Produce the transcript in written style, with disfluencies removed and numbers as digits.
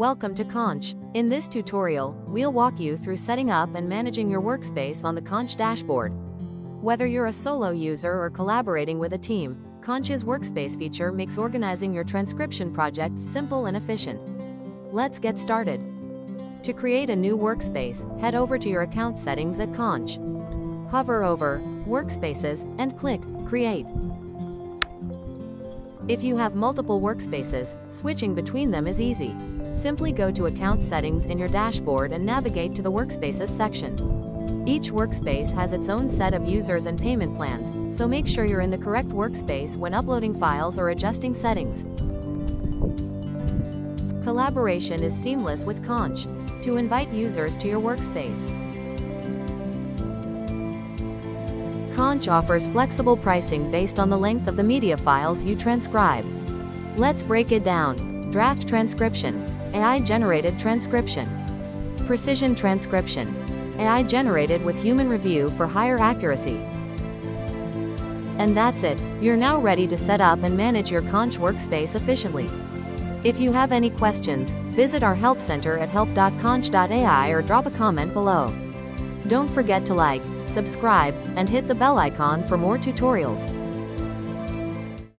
Welcome to Konch. In this tutorial, we'll walk you through setting up and managing your workspace on the Konch dashboard. Whether you're a solo user or collaborating with a team, Konch's Workspace feature makes organizing your transcription projects simple and efficient. Let's get started. To create a new workspace, head over to your account settings at Konch. Hover over Workspaces and click Create. If you have multiple workspaces, switching between them is easy. Simply go to Account Settings in your dashboard and navigate to the Workspaces section. Each workspace has its own set of users and payment plans, so make sure you're in the correct workspace when uploading files or adjusting settings. Collaboration is seamless with Konch. To invite users to your workspace, Konch offers flexible pricing based on the length of the media files you transcribe. Let's break it down. Draft transcription, AI-generated transcription. Precision transcription, AI-generated with human review for higher accuracy. And that's it, you're now ready to set up and manage your Konch workspace efficiently. If you have any questions, visit our help center at help.konch.ai or drop a comment below. Don't forget to like, subscribe, and hit the bell icon for more tutorials.